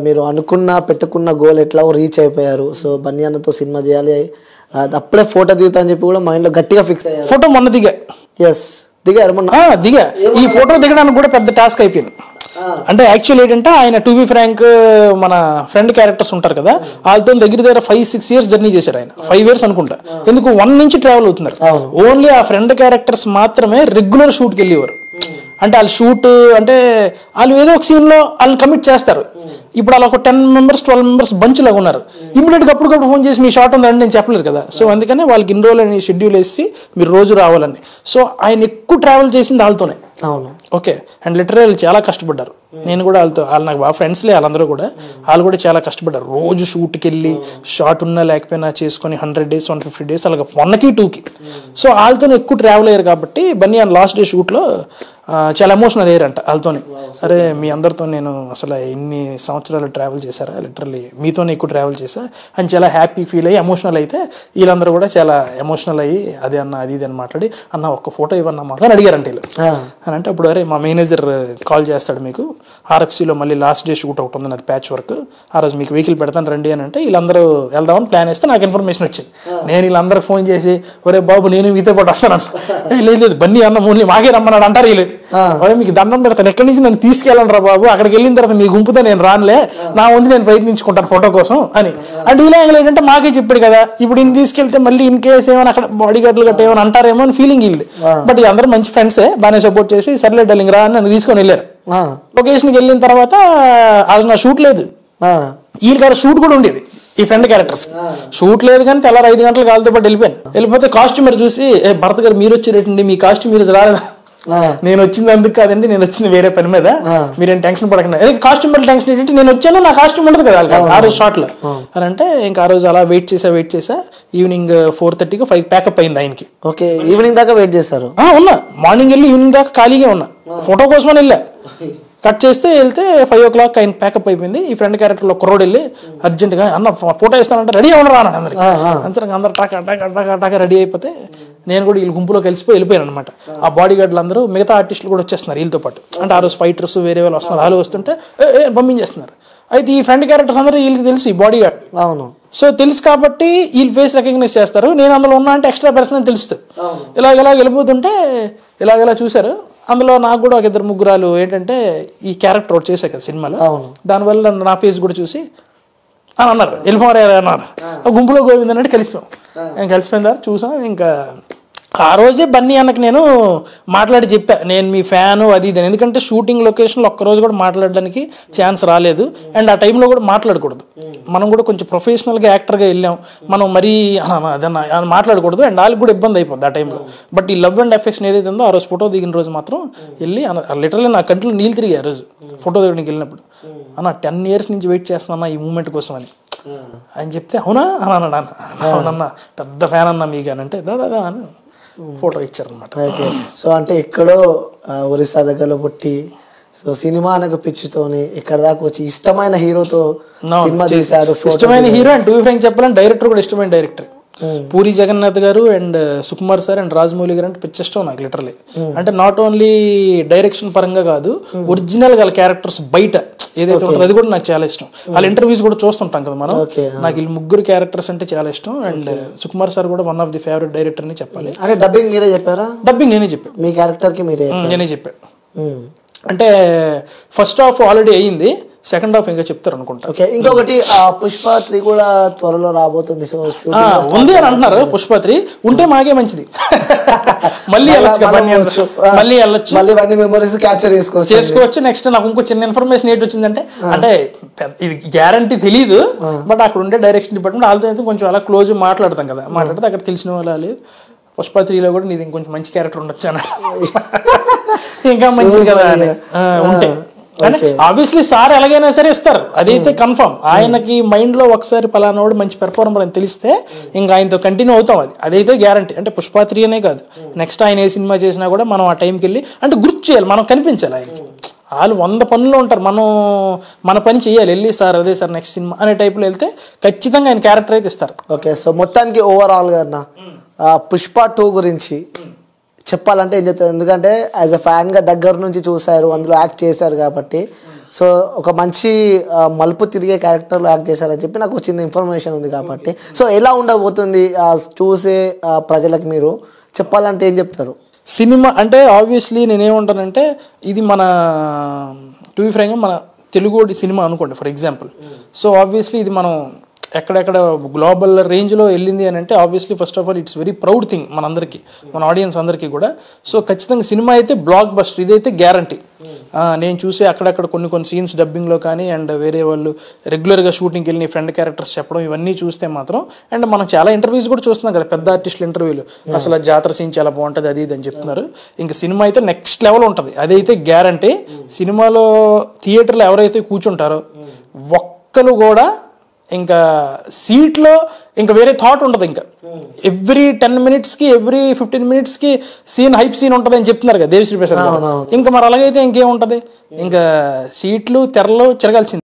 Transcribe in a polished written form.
మీరు పెట్టుకున్న గోల్ ఎట్లా రీచ్ అయిపోయారు. సో బన్నీ అన్నతో సినిమా చేయాలి, అప్పుడే ఫోటో దిగుతా అని చెప్పి కూడా మైండ్లో గట్టిగా ఫిక్స్ అయ్యారు. ఫోటో మొన్న దిగా. ఎస్, దిగారు మొన్న. దిగా. ఈ ఫోటో దిగడానికి కూడా పెద్ద టాస్క్ అయిపోయింది. అంటే యాక్చువల్ ఏంటంటే ఆయన టు బి ఫ్రాంక్ మన ఫ్రెండ్ క్యారెక్టర్స్ ఉంటారు కదా, వాళ్ళతో దగ్గర 5-6 years జర్నీ చేశారు ఆయన. 5 years అనుకుంటా. ఎందుకు 1 నుంచి ట్రావెల్ అవుతున్నారు. ఓన్లీ ఆ ఫ్రెండ్ క్యారెక్టర్స్ మాత్రమే రెగ్యులర్ షూట్కి వెళ్ళేవారు. అంటే వాళ్ళు షూట్ అంటే వాళ్ళు ఏదో ఒక సీన్లో వాళ్ళని కమిట్ చేస్తారు. ఇప్పుడు వాళ్ళు ఒక 10 members 12 members బంచ్ లాగా ఉన్నారు. ఇమీడియట్గా అప్పటికప్పుడు ఫోన్ చేసి మీ షాట్ ఉందని నేను చెప్పలేదు కదా. సో అందుకనే వాళ్ళకి ఇన్ని రోజులు అని షెడ్యూల్ వేసి మీరు రోజు రావాలని. సో ఆయన ఎక్కువ ట్రావెల్ చేసింది వాళ్ళతోనే. అవును, ఓకే. అండ్ లిటరల్ చాలా కష్టపడ్డారు. నేను కూడా వాళ్ళు నాకు బాగా ఫ్రెండ్స్లే, వాళ్ళందరూ కూడా వాళ్ళు కూడా చాలా కష్టపడ్డారు. రోజు షూట్కి వెళ్ళి షార్ట్ ఉన్నా లేకపోయినా చేసుకొని 100 days 150 days అలాగే 1కి 2కి. సో వాళ్ళతో ఎక్కువ ట్రావెల్ అయ్యారు కాబట్టి బన్నీ అని లాస్ట్ డే షూట్లో చాలా ఎమోషనల్ అయ్యారంట వాళ్ళతోనే. అరే మీ అందరితో నేను అసలు ఎన్ని సంవత్సరాలు ట్రావెల్ చేశారా, లిటరల్లీ మీతోనే ఎక్కువ ట్రావెల్ చేశా అని చాలా హ్యాపీ ఫీల్ అయ్యి ఎమోషనల్ అయితే వీళ్ళందరూ కూడా చాలా ఎమోషనల్ అయ్యి అది అన్న అది ఇది అని మాట్లాడి అన్న ఒక్క ఫోటో ఇవ్వన్నా మాకు అని అడిగారంట వీళ్ళు. అని అంటే అప్పుడు అరే మా మేనేజర్ కాల్ చేస్తాడు మీకు, ఆర్ఎఫ్సీలో మళ్ళీ లాస్ట్ డే షూట్ ఒకటి ఉంది, అది ప్యాచ్ వర్క్, ఆ రోజు మీకు వెహికల్ పెడతాను రండి అని అంటే వీళ్ళందరూ వెళ్దామని ప్లాన్ వేస్తే నాకు ఇన్ఫర్మేషన్ వచ్చింది. నేను వీళ్ళందరికి ఫోన్ చేసి ఒరే బాబు నేను మీతో పాటు వస్తాను. లేదు బన్నీ అన్న ఓన్లీ మాకే రమ్మన్నాడు అంటారు వీళ్ళు. అరే మీకు దండం పెడతాను, ఎక్కడి నుంచి నన్ను తీసుకెళ్ళండి రా బాబు, అక్కడికి వెళ్ళిన తర్వాత మీ గుంపుతో నేను రానులే, నా వంతు నేను ప్రయత్నించుకుంటాను ఫోటో కోసం అని. అంటే ఇలా ఏంటంటే మాకే చెప్పాడు కదా, ఇప్పుడు ఇన్ని తీసుకెళ్తే మళ్ళీ ఇన్ కేసు ఏమైనా అక్కడ బాడీ గార్డులు గట్ట ఏమైనా అంటారేమో అని ఫీలింగ్ వీళ్ళది. బట్ అందరూ మంచి ఫ్రెండ్సే, బాగానే సపోర్ట్ చేసి సర్లే డల్లింగ్ రా అని నన్ను తీసుకొని వెళ్ళారు. లొకేషన్కి వెళ్ళిన తర్వాత అది నా షూట్ లేదు, వీళ్ళ గారు షూట్ కూడా ఉండేది. ఈ ఫ్రెండ్ క్యారెక్టర్స్ షూట్ లేదు కానీ తెల్లారు 5 గంటలకు వాళ్ళతో పాటు వెళ్ళిపోతే కాస్ట్యూమర్ చూసి భరత్ గారు మీరు వచ్చి రేటండి, మీ కాస్ట్యూమ్ మీరు రాలేదా, నేను వచ్చింది అందుకు కాదండి, నేను వచ్చింది వేరే పని మీద, మీరేం టెన్షన్ పడకండి. కాస్ట్యూమర్ టెన్షన్ ఏంటంటే నేను వచ్చాను నా కాస్ట్యూమ్ ఉండదు కదా ఆ రోజు షార్ట్ లో అని అంటే ఇంకా ఆ రోజు అలా వెయిట్ చేసా ఈవినింగ్ 4:30కి 5 ప్యాకప్ అయింది ఆయనకి. ఓకే, ఈవినింగ్ దాకా వెయిట్ చేశారు. ఉన్నా మార్నింగ్ వెళ్ళి ఈవినింగ్ దాకా ఖాళీగా ఉన్నా, ఫోటో కోసమని వెళ్ళా. కట్ చేస్తే వెళ్తే 5 o'clock ఆయన ప్యాకప్ అయిపోయింది. ఈ ఫ్రెండ్ క్యారెక్టర్లో కుర్రోడు వెళ్ళి అర్జెంట్గా అన్న ఫోటో ఇస్తానంటే రెడీ అవ్వడం రాను అందరికి. అందరూ టాకా రెడీ అయిపోతే నేను కూడా వీళ్ళ గుంపులో కలిసిపోయి వెళ్ళిపోయాను అనమాట. ఆ బాడీ గార్డులు అందరూ మిగతా ఆర్టిస్టులు కూడా వచ్చేస్తున్నారు వీళ్ళతో పాటు. అంటే ఆ రోజు ఫైటర్స్ వేరే వాళ్ళు వస్తున్నారు, వాళ్ళు వస్తుంటే పంపించేస్తున్నారు. అయితే ఈ ఫ్రెండ్ క్యారెక్టర్స్ అందరూ వీళ్ళకి తెలుసు ఈ బాడీ గార్డ్. అవును, సో తెలుసు కాబట్టి వీళ్ళు ఫేస్ రికగ్నైజ్ చేస్తారు. నేను అందులో ఉన్నా అంటే ఎక్స్ట్రా పర్సన్ అని తెలుస్తుంది. ఇలా వెళ్ళిపోతుంటే ఇలా చూశారు. అందులో నాకు కూడా ఒక 2-3 ఏంటంటే ఈ క్యారెక్టర్ ఒకటి చేశాను కదా సినిమాలో, దానివల్ల నా ఫేస్ కూడా చూసి అని అన్నారు వెళ్ళిపోయారు అన్నారు. గుంపులో గోవిందనంటే కలిసిపోయాం. కలిసిపోయిన తర్వాత చూసాం. ఇంకా ఆ రోజే బన్నీ అన్నకు నేను మాట్లాడి చెప్పా, నేను మీ ఫ్యాను అది ఇది. ఎందుకంటే షూటింగ్ లొకేషన్లో ఒక్కరోజు కూడా మాట్లాడడానికి ఛాన్స్ రాలేదు. అండ్ ఆ టైంలో కూడా మాట్లాడకూడదు, మనం కూడా కొంచెం ప్రొఫెషనల్గా యాక్టర్గా వెళ్ళాం, మనం మరీ అదన్నా మాట్లాడకూడదు. అండ్ వాళ్ళకి కూడా ఇబ్బంది అయిపోద్ది ఆ టైంలో. బట్ ఈ లవ్ అండ్ అఫెక్షన్ ఏదైతే ఉందో ఆ రోజు ఫోటో దిగిన రోజు మాత్రం వెళ్ళి లిటరల్లీ నా కంట్లో నీళ్ళు తిరిగి ఆ రోజు ఫోటో దిగడానికి వెళ్ళినప్పుడు, అన్న 10 years నుంచి వెయిట్ చేస్తున్నా ఈ మూమెంట్ కోసం అని చెప్తే అవునా అని అన్నాడు. అవునన్నా పెద్ద ఫ్యాన్ అన్నా మీకు అని అంటే దాదా అని ఫోటో ఇచ్చారనమాట. ఓకే, సో అంటే ఎక్కడో ఒరిస్సా దగ్గరలో పుట్టి సో సినిమా అనకు పిచ్చితోని ఇక్కడ దాకా వచ్చి ఇష్టమైన హీరోతో సినిమా తీశారు. ఇష్టమైన hero and to be frank చెప్పాలంటే డైరెక్టర్ కూడా ఇష్టమైన director Puri Jagannadh garu and Sukumar sir and Rajamouli garu అంటే పిచ్చి ఇష్టం నాకు లిటరలీ. అంటే నాట్ ఓన్లీ డైరెక్షన్ పరంగా కాదు, ఒరిజినల్ వాళ్ళ క్యారెక్టర్స్ బయట ఏదైతే ఉంటుందో అది కూడా నాకు చాలా ఇష్టం. వాళ్ళ ఇంటర్వ్యూస్ కూడా చూస్తుంటాం కదా మనం. నాకు వీళ్ళు 3 క్యారెక్టర్స్ అంటే చాలా ఇష్టం. అండ్ సుకుమార్ సార్ కూడా one of the favourite director అని చెప్పాలి. అంటే డబ్బింగ్ మీరే చెప్పారా? డబ్బింగ్ నేనే చెప్పాను, మీ క్యారెక్టర్ కి నేనే చెప్పాను. అంటే ఫస్ట్ హాఫ్ ఆల్రెడీ అయ్యింది, సెకండ్ హాఫ్ ఇంకా చెప్తారు అనుకుంటా. ఓకే, ఇంకొకటి పుష్ప 3 కూడా త్వరలో రాబోతుంది. సో ఉంది అని అంటున్నారు. పుష్ప 3 ఉంటే మాకే మంచిది, మళ్ళీ వెళ్ళొచ్చు, మళ్ళీ మెమరీస్ క్యాప్చర్ చేసుకోవచ్చు. నెక్స్ట్ నాకు ఇంకో చిన్న ఇన్ఫర్మేషన్ ఏంటి వచ్చిందంటే, అంటే ఇది గ్యారంటీ తెలీదు, బట్ అక్కడ ఉండే డైరెక్షన్ డిపార్ట్మెంట్ వాళ్ళతో కొంచెం అలా క్లోజ్ మాట్లాడతాం కదా, మాట్లాడితే అక్కడ తెలిసిన వాళ్ళు పుష్ప 3లో కూడా నీది ఇంకొంచెం మంచి క్యారెక్టర్ ఉండొచ్చు అని, ఇంకా మంచిది కదా అని ఉంటే. ఆబ్వియస్లీ సార్ ఎలాగైనా సరే ఇస్తారు, అదైతే కన్ఫర్మ్. ఆయనకి మైండ్ లో ఒకసారి పలానాడు మంచి పెర్ఫార్మర్ అని తెలిస్తే ఇంకా ఆయనతో కంటిన్యూ అవుతాం, అదైతే గ్యారంటీ. అంటే పుష్ప 3 అనే కాదు, నెక్స్ట్ ఆయన ఏ సినిమా చేసినా కూడా మనం ఆ టైంకి వెళ్ళి అంటే గుర్తు చేయాలి, మనం కనిపించాలి ఆయనకి. వాళ్ళు 100 పనుల్లో ఉంటారు, మనం మన పని చేయాలి, వెళ్ళి సార్ అదే సార్ నెక్స్ట్ సినిమా అనే టైప్లో వెళ్తే ఖచ్చితంగా ఆయన క్యారెక్టర్ అయితే ఇస్తారు. ఓకే, సో మొత్తానికి ఓవరాల్ గా పుష్ప 2 గురించి చెప్పాలంటే ఏం చెప్తారు? ఎందుకంటే యాజ్ అ ఫ్యాన్ గా దగ్గర నుంచి చూసారు, అందులో యాక్ట్ చేశారు కాబట్టి సో ఒక మంచి మలుపు తిరిగే క్యారెక్టర్లో యాక్ట్ చేశారని చెప్పి నాకు చిన్న ఇన్ఫర్మేషన్ ఉంది కాబట్టి సో ఎలా ఉండబోతుంది చూసే ప్రజలకు మీరు చెప్పాలంటే ఏం చెప్తారు? సినిమా అంటే ఆబ్వియస్లీ నేనేమంటానంటే ఇది మన టు బి ఫ్రాంక్గా మన తెలుగు సినిమా అనుకోండి ఫర్ ఎగ్జాంపుల్. సో ఆబ్వియస్లీ ఇది మనం ఎక్కడెక్కడ గ్లోబల్ రేంజ్లో వెళ్ళింది అని అంటే obviously first of all it's very proud thing మనందరికీ, మన ఆడియన్స్ అందరికీ కూడా. సో ఖచ్చితంగా సినిమా అయితే బ్లాక్ బస్టర్, ఇదైతే గ్యారంటీ. నేను చూసి అక్కడక్కడ కొన్ని సీన్స్ డబ్బింగ్లో కానీ అండ్ వేరే వాళ్ళు రెగ్యులర్గా షూటింగ్కి వెళ్ళి ఫ్రెండ్ క్యారెక్టర్స్ చెప్పడం ఇవన్నీ చూస్తే మాత్రం, అండ్ మనం చాలా ఇంటర్వ్యూస్ కూడా చూస్తున్నాం కదా పెద్ద ఆర్టిస్టుల ఇంటర్వ్యూలు, అసలు జాతర సీన్ చాలా బాగుంటుంది అది ఇది అని చెప్తున్నారు. ఇంకా సినిమా అయితే నెక్స్ట్ లెవెల్ ఉంటుంది, అదైతే గ్యారంటీ. సినిమాలో థియేటర్లో ఎవరైతే కూర్చుంటారో ఒక్కరు కూడా ఇంకా సీట్లో ఇంకా వేరే థాట్ ఉంటుంది. ఇంకా ఎవ్రీ 10 minutesకి ఎవ్రీ 15 minutesకి సీన్ హైప్ సీన్ ఉంటుంది అని చెప్తున్నారు కదా దేవిశ్రీ ప్రసాద్ గారు. ఇంకా మరి అలాగైతే ఇంకేముంటుంది, ఇంకా సీట్లు తెరలో తిరగాల్సింది.